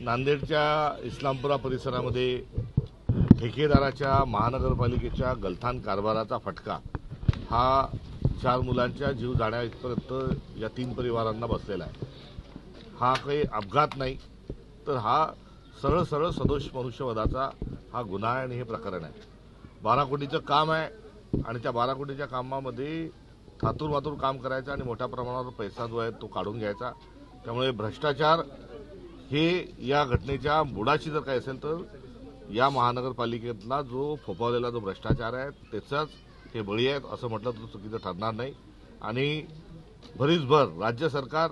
नांदेडच्या इस्लामपुरा परिसरामध्ये ठेकेदाराच्या महानगरपालिकेच्या गलथान कारभाराचा फटका हा 4 मुलांच्या जीव जाण्या इथपर्यंत या 3 परिवारांना बसलेला आहे। हा काही अपघात नाही, तर हा सरळ सरळ सदोष मनुष्यवधाचा हा गुन्हा आहे आणि हे प्रकरण आहे। 12 कोटीचं काम आहे आणि त्या 12 कोटीच्या कामामध्ये थातूर काम करायचं आणि मोठ्या प्रमाणावर पैसा जो आहे तो काढून घ्यायचा। त्यामुळे भ्रष्टाचार हे या घटनेच्या बुडाशी जर काय असेल तर या महानगरपालिकेतला जो फोफावलेला जो भ्रष्टाचार आहे त्याचाच हे बळी आहेत असं म्हटलं तर चुकीचं ठरणार नाही। आणि भरीसभर राज्य सरकार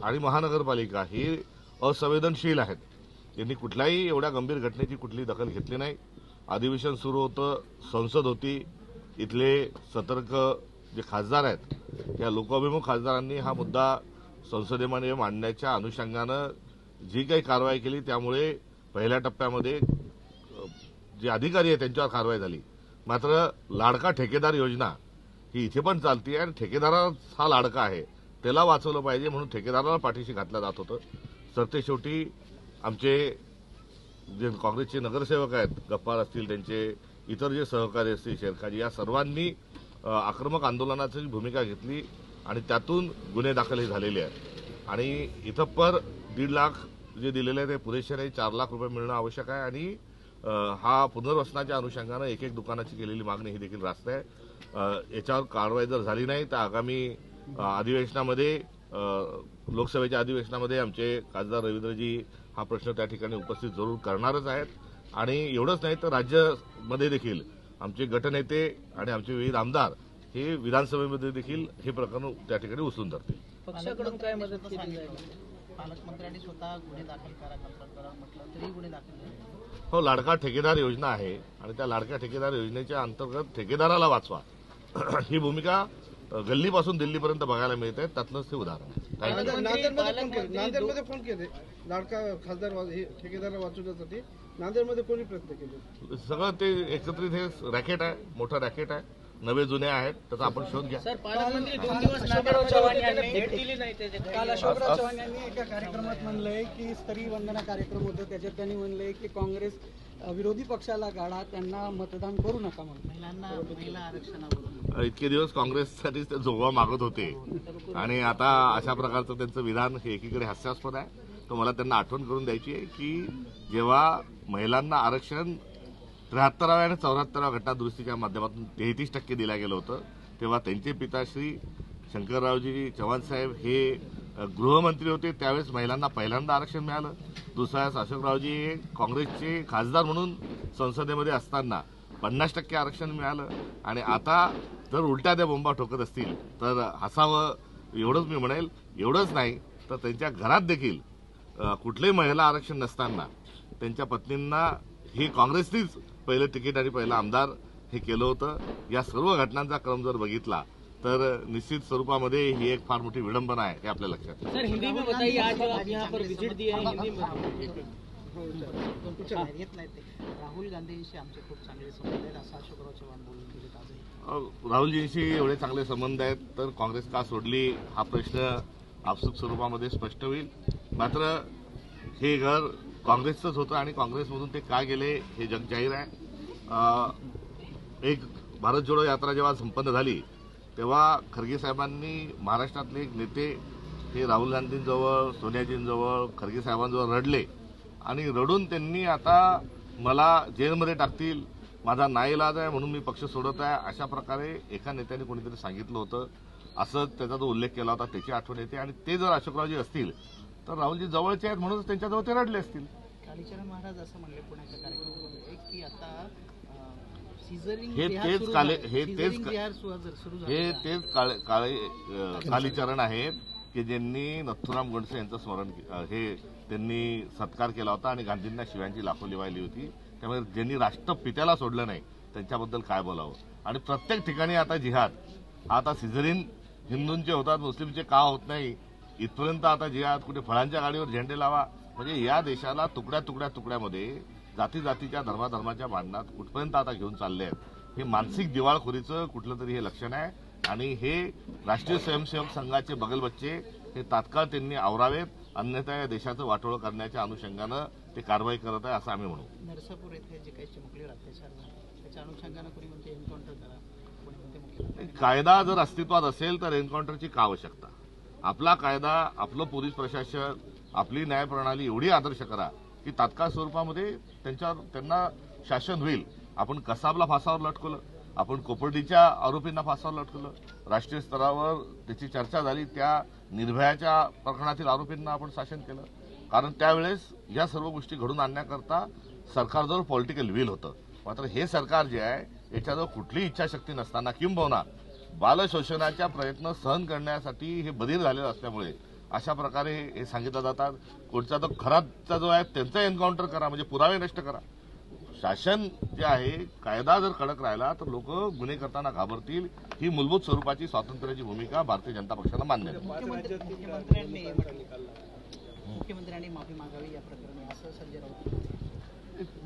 आणि महानगरपालिका ही असंवेदनशील आहेत। त्यांनी कुठल्याही एवढ्या गंभीर घटनेची कुठली दखल घेतली नाही। अधिवेशन सुरू होतं, संसद होती, इथले सतर्क जे खासदार आहेत या लोकाभिमुख खासदारांनी हा मुद्दा संसदेमध्ये मांडण्याच्या अनुषंगानं जी काही कारवाई केली त्यामुळे पहिल्या टप्प्यामध्ये जे अधिकारी आहेत त्यांच्यावर कारवाई झाली। मात्र लाडका ठेकेदार योजना ही इथे पण चालते आणि ठेकेदाराचा हा लाडका आहे, त्याला वाचवलं पाहिजे म्हणून ठेकेदाराला पाठीशी घातलं जात होतं। सरतेशेवटी आमचे जे काँग्रेसचे नगरसेवक आहेत, गप्पार असतील, त्यांचे इतर जे सहकारी असतील, शेरखाजी, या सर्वांनी आक्रमक आंदोलनाची भूमिका घेतली आणि त्यातून गुन्हे दाखल झालेले आहेत। आणि इथं पर 1.5 लाख जे दिलेले आहे ते पुरेसे नाही, 4 लाख रुपये मिळणं आवश्यक आहे। आणि हा पुनर्वसनाच्या अनुषंगानं एक दुकानाची केलेली मागणी ही देखील रास्त आहे। याच्यावर कारवाई जर झाली नाही तर आगामी अधिवेशनामध्ये लोकसभेच्या अधिवेशनामध्ये आमचे खासदार रवींद्रजी हा प्रश्न त्या ठिकाणी उपस्थित जरूर करणारच आहेत। आणि एवढंच नाही तर राज्यामध्ये देखील आमचे गटनेते आणि आमचे विविध आमदार हे विधानसभेमध्ये देखील हे प्रकरण त्या ठिकाणी उचलून धरतील। पक्षाकडून काय मदत केली जाईल? पालकमंत्र्यांनी स्वतः गुन्हे दाखल करा म्हटलं तरी गुन्हे दाखल झाले। हो, लाडका ठेकेदार योजना आहे आणि त्या लाडक्या ठेकेदार योजनेच्या अंतर्गत ठेकेदाराला वाचवा ही भूमिका गल्लीपासून दिल्लीपर्यंत बघायला मिळते। त्यातलंच ते उदाहरण आहे। नांदेडमध्ये फोन केले लाडका खासदार ठेकेदाराला वाचवण्यासाठी नांदेडमध्ये कोणी प्रयत्न केले? सगळं ते एकत्रित हे रॅकेट आहे, मोठं रॅकेट आहे, नवे जुने आहेत, त्याचा आपण शोध घ्या। सर, पालकमंत्री 2 दिवस अशोकराव चव्हाण यांनी भेट दिली नाही। काल अशोकराव चव्हाण यांनी एका कार्यक्रमात म्हणलंय की स्तरी वंदना कार्यक्रम होता, त्याच्यात त्यांनी म्हणलंय की काँग्रेस विरोधी पक्षाला गाडा, त्यांना मतदान करू नका म्हणून। महिला आरक्षणावरून इतके दिवस काँग्रेससाठीच ते जोगवा मागत होते आणि आता अशा प्रकारचं त्यांचं विधान हे एकीकडे हास्यास्पद आहे। तर मला त्यांना आठवण करून द्यायची आहे की जेव्हा महिलांना आरक्षण 73व्या आणि 74व्या घटना दुरुस्तीच्या माध्यमातून 33% दिलं गेलं होतं, तेव्हा त्यांचे पिता श्री शंकररावजी चव्हाण साहेब हे गृहमंत्री होते, त्यावेळेस महिलांना पहिल्यांदा आरक्षण मिळालं। दुसऱ्या अशोकरावजी हे काँग्रेसचे खासदार म्हणून संसदेमध्ये असताना 50% आरक्षण मिळालं। आणि आता जर उलट्या त्या बोंबा ठोकत असतील तर हसावं एवढंच मी म्हणेल। एवढंच नाही तर त्यांच्या घरात देखील कुठलेही महिला आरक्षण नसताना त्यांच्या पत्नींना ही काँग्रेसनीच पहिलं तिकीट आणि पहिलं आमदार हे केलं होतं। या सर्व घटनांचा क्रम जर बघितला तर निश्चित स्वरूपामध्ये ही एक फार मोठी विडंबना आहे हे आपल्या लक्षात येतं। सर, हिंदी में बताइए, आज जो आप यहाँ पर विजिट दिए हैं हिंदी में। राहुल गांधींशी आमचे खूप चांगले संबंध आहेत असं अशोकराव चव्हाण बोलून गेले आजही। राहुलजींशी एवढे चांगले संबंध आहेत तर काँग्रेस का सोडली हा प्रश्न आपसूक स्वरूपामध्ये स्पष्ट होईल। मात्र हे घर काँग्रेसचंच होतं आणि काँग्रेसमधून ते का गेले हे जग जाहीर आहे। एक भारत जोडो यात्रा जेव्हा संपन्न झाली तेव्हा खरगे साहेबांनी महाराष्ट्रातले एक नेते हे राहुल गांधींजवळ, सोनियाजींजवळ, खरगे साहेबांजवळ रडले आणि रडून त्यांनी आता मला जेलमध्ये टाकतील, माझा नाईलाज आहे म्हणून मी पक्ष सोडत आहे अशा प्रकारे एका नेत्याने कोणीतरी सांगितलं होतं, असं त्याचा जो उल्लेख केला होता त्याची आठवण येते। आणि ते जर अशोकरावजी असतील तर राहुलजी जवळचे आहेत म्हणूनच त्यांच्याजवळ ते रडले असतील। कालीचरण महाराज असं म्हणले पुण्याच्या कार्यक्रमामध्ये की आता कालीचरण आहेत की ज्यांनी नथुराम गोडसे यांचं स्मरण हे त्यांनी सत्कार केला होता आणि गांधींना शिव्यांची लाखोली वाहिली होती। त्यामुळे ज्यांनी राष्ट्रपित्याला सोडलं नाही त्यांच्याबद्दल काय बोलावं। आणि प्रत्येक ठिकाणी आता जिहाद, आता सिझरिन हिंदूंचे होतात, मुस्लिमचे का होत नाही, इथपर्यंत आता जिहाद, कुठे फळांच्या गाडीवर झेंडे लावा, म्हणजे या देशाला तुकड्यामध्ये जातीच्या धर्माच्या भांडणात कुठपर्यंत आता घेऊन चालले आहेत। हे मानसिक दिवाळखोरीचं कुठलं तरी हे लक्षण आहे आणि हे राष्ट्रीय स्वयंसेवक संघाचे बगलबच्चे हे तात्काळ त्यांनी आवरावेत अन्यथा या देशाचं वाटोळं करण्याच्या अनुषंगानं ते कारवाई करत आहे असं आम्ही म्हणू. नरसापूर येथे जे काही चिमुकलीवर अत्याचार झाला त्याच्या अनुषंगानं कोणी म्हणते एन्काउंटर करा, कोणी म्हणते मुख्यमंत्री कायदा जर अस्तित्वात असेल तर एन्काउंटरची का आवश्यकता? आपला कायदा, आपलं पोलीस प्रशासन, आपली न्यायप्रणाली एवढी आदर्श करा की तात्काळ स्वरूपामध्ये त्यांना शासन होईल. आपण कसाबला फासावर लटकवलं, आपण कोपर्डीच्या आरोपींना फासावर लटकवलं, राष्ट्रीय स्तरावर त्याची चर्चा झाली, त्या निर्भयाच्या प्रकरणातील आरोपींना आपण शासन केलं. कारण त्यावेळेस या सर्व गोष्टी घडून आणण्याकरता सरकारजवळ पॉलिटिकल विल होतं. मात्र हे सरकार जे आहे याच्याजवळ कुठलीही इच्छाशक्ती नसताना किंबहुना बालशोषणाच्या प्रयत्न सहन करण्यासाठी हे बधीर झालेलं असल्यामुळे अशा प्रकारे हे सांगितलं जातात. कोणचा तो खराचा जो आहे त्यांचा एन्काउंटर करा, म्हणजे पुरावे नष्ट करा. शासन जे आहे, कायदा जर कडक राहिला तर लोक गुन्हे करताना घाबरतील. ही मूलभूत स्वरूपाची स्वातंत्र्याची भूमिका भारतीय जनता पक्षाला मान्य आहे. मुख्यमंत्र्यांनी माफी मागावी या प्रकरणी असं संजय राऊत.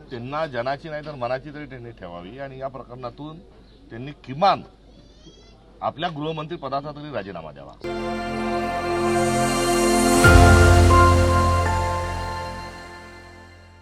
त्यांना जनाची नाही तर मनाची तरी त्यांनी ठेवावी आणि या प्रकरणातून त्यांनी किमान आपल्या गृहमंत्री पदाचा तरी राजीनामा द्यावा.